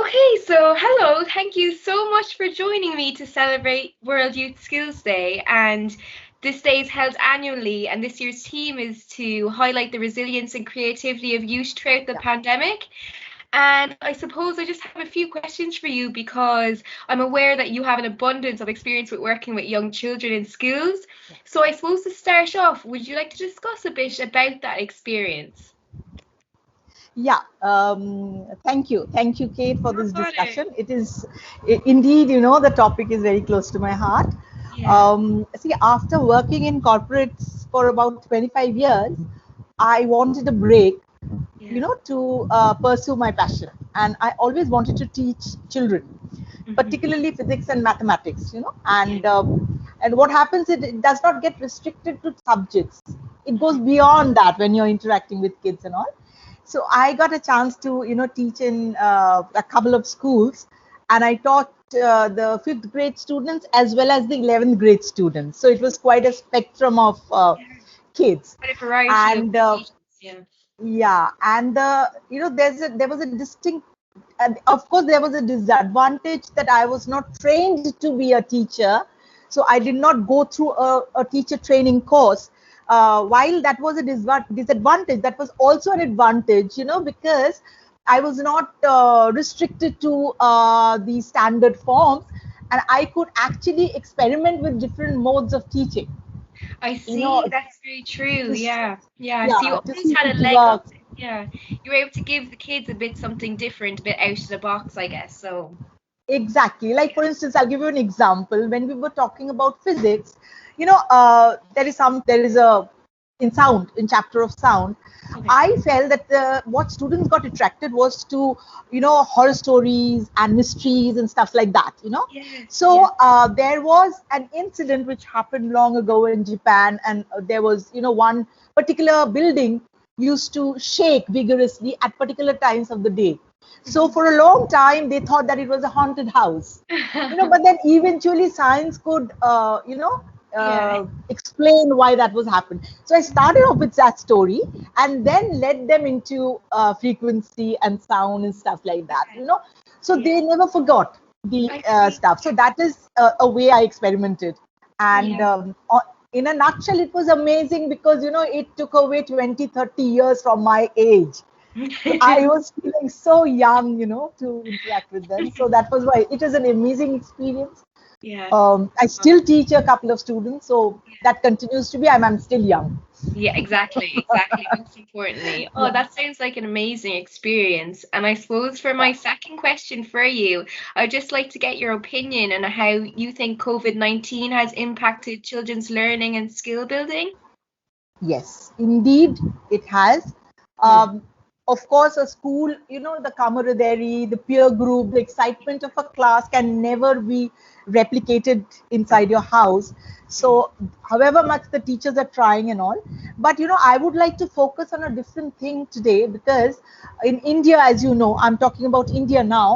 Okay, so hello, thank you so much for joining me to celebrate World Youth Skills Day. And this day is held annually, and this year's theme is to highlight the resilience and creativity of youth throughout the Yeah. pandemic. And I suppose I just have a few questions for you because I'm aware that you have an abundance of experience with working with young children in schools. So I suppose to start off, would you like to discuss a bit about that experience? Yeah. Thank you. Thank you, Kate, for No this bother. discussion. It is indeed, the topic is very close to my heart. Yeah. See, after working in corporates for about 25 years, I wanted a break, Yeah. to pursue my passion. And I always wanted to teach children, Hmm. particularly physics and mathematics, Yeah. And what happens is it does not get restricted to subjects. It goes Mhm. beyond that when you're interacting with kids and all. So I got a chance to, teach in a couple of schools, and I taught the fifth grade students as well as the 11th grade students. So it was quite a spectrum of Yeah. kids. Quite a variety of And occasions. Yeah. yeah, and there was a distinct, of course, there was a disadvantage that I was not trained to be a teacher, so I did not go through a teacher training course. While that was a disadvantage, that was also an advantage, because I was not restricted to the standard forms, and I could actually experiment with different modes of teaching. I You know, see. That's very true. to, Yeah. Yeah. So you yeah, to almost see if had it a leg up. works. Yeah. You were able to give the kids a bit something different, a bit out of the box, I guess. So, Exactly. Like, for instance, I'll give you an example. When we were talking about physics, there is in sound, in chapter of sound, okay. I felt that what students got attracted was to, horror stories and mysteries and stuff like that. Yes. Yeah. So there was an incident which happened long ago in Japan, and there was, one particular building used to shake vigorously at particular times of the day. So Mhm. for a long time, they thought that it was a haunted house, but then eventually science could, Yeah. explain why that was happened. So I started off with that story and then led them into frequency and sound and stuff like that. So Yeah. they never forgot the I see. stuff. So that is a way I experimented. And Yeah. in a nutshell, it was amazing because, it took away 20, 30 years from my age. So I was feeling so young, to interact with them. So that was why it was an amazing experience. Yeah. I still teach a couple of students, so that continues to be. I'm still young. Yeah, exactly, exactly. Most importantly. Oh, Yeah, that sounds like an amazing experience. And I suppose for yeah. my second question for you, I'd just like to get your opinion on how you think COVID-19 has impacted children's learning and skill building. Yes, indeed, it has. Mm. Um, of course, a school, the camaraderie, the peer group, the excitement of a class can never be replicated inside your house. Mm. So, however much the teachers are trying and all, but I would like to focus on a different thing today because in India, as you know, I'm talking about India now,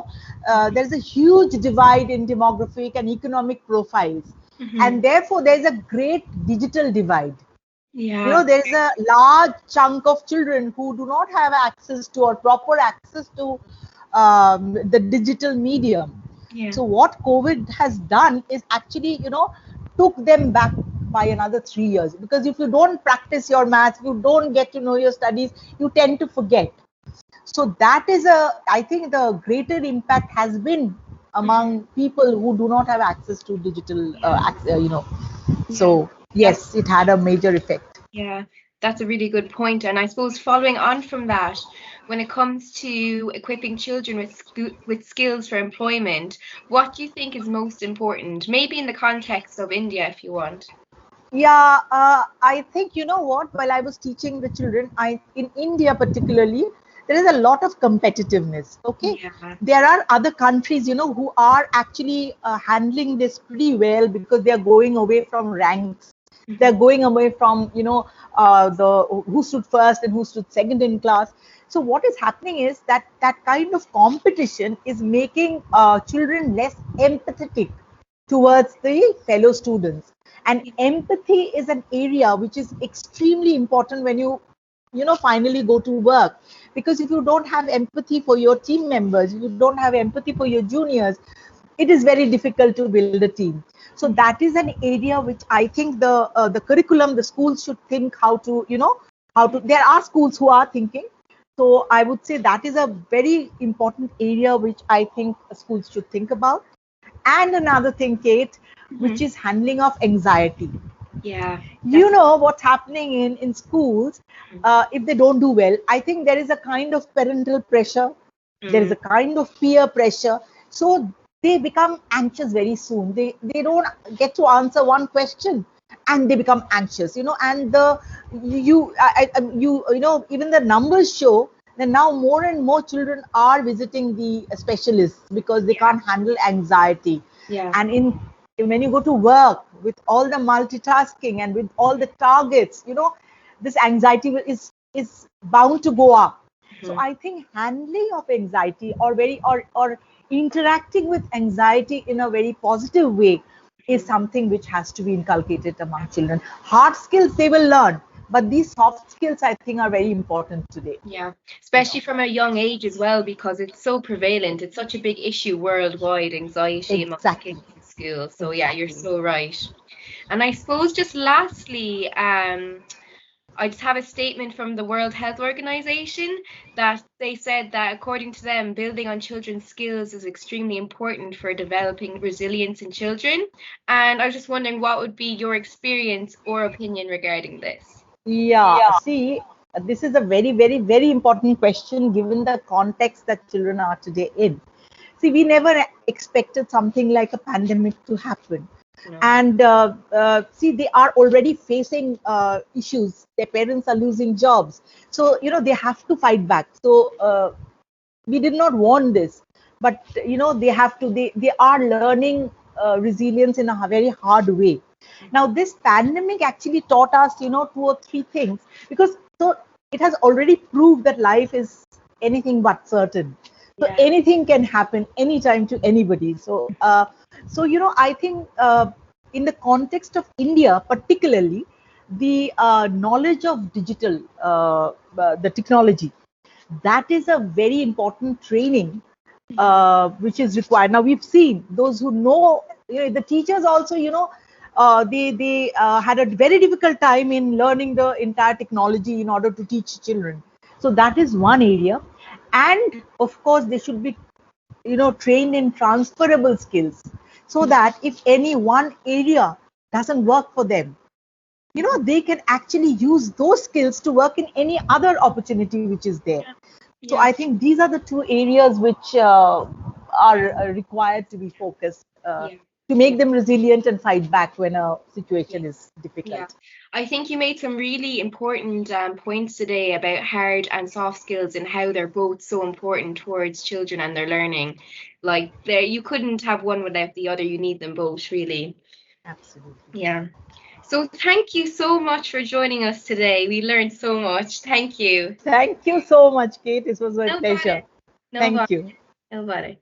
Mhm. there's a huge divide in demographic and economic profiles. And Mhm. therefore, there's a great digital divide. Yeah. There's a large chunk of children who do not have access to or proper access to the digital medium. Yeah. So what COVID has done is actually, took them back by another 3 years, because if you don't practice your maths, you don't get to know your studies, you tend to forget. So that is I think the greater impact has been Mhm. among people who do not have access to digital, Yeah. Yeah. so That's yes, it had a major effect. Yeah, that's a really good point. And I suppose following on from that, when it comes to equipping children with with skills for employment, what do you think is most important? Maybe in the context of India, if you want. Yeah, I think, you know what, while I was teaching the children, in India particularly, there is a lot of competitiveness. Okay, Yeah. there are other countries, who are actually handling this pretty well because they are going away from ranks. They're Hmm. going away from, the who stood first and who stood second in class. So what is happening is that that kind of competition is making children less empathetic towards the fellow students. And Yeah. empathy is an area which is extremely important when you finally go to work. Because if you don't have empathy for your team members, if you don't have empathy for your juniors, it is very difficult to build a team. So that is an area which I think the curriculum, the schools should think how to, there are schools who are thinking. So I would say that is a very important area which I think schools should think about. And another thing, Kate, which is handling of anxiety. Yeah. What's happening in schools, if they don't do well, I think there is a kind of parental pressure, there is a kind of peer pressure. So they become anxious very soon. They don't get to answer one question and they become anxious, and even the numbers show that now more and more children are visiting the specialists because they can't handle anxiety. Yeah. And when you go to work with all the multitasking and with all the targets, this anxiety is bound to go up. So I think handling of anxiety or interacting with anxiety in a very positive way is something which has to be inculcated among children. Hard skills they will learn, but these soft skills I think are very important today. Yeah, especially from a young age as well, because it's so prevalent. It's such a big issue worldwide, anxiety among kids in school. So yeah, you're so right. And I suppose just lastly, I just have a statement from the World Health Organization that they said that according to them, building on children's skills is extremely important for developing resilience in children. And I was just wondering, what would be your experience or opinion regarding this? Yeah, see, this is a very, very, very important question given the context that children are today in. See, we never expected something like a pandemic to happen. No. And see, they are already facing issues. Their parents are losing jobs. So, they have to fight back. So we did not want this. But, they have to, they are learning resilience in a very hard way. Now, this pandemic actually taught us, 2 or 3 things, because so it has already proved that life is anything but certain. So anything can happen anytime to anybody. So, I think in the context of India, particularly, the knowledge of digital, the technology, that is a very important training which is required. Now, we've seen those who know, the teachers also, they had a very difficult time in learning the entire technology in order to teach children. So that is one area. And of course, they should be, trained in transferable skills so that if any one area doesn't work for them, they can actually use those skills to work in any other opportunity which is there. So I think these are the 2 areas which are required to be focused to make them resilient and fight back when a situation is difficult. Yeah. I think you made some really important points today about hard and soft skills and how they're both so important towards children and their learning. Like you couldn't have one without the other. You need them both, really. Absolutely. Yeah. So thank you so much for joining us today. We learned so much. Thank you. Thank you so much, Kate. It was my pleasure. Thank you. No bother.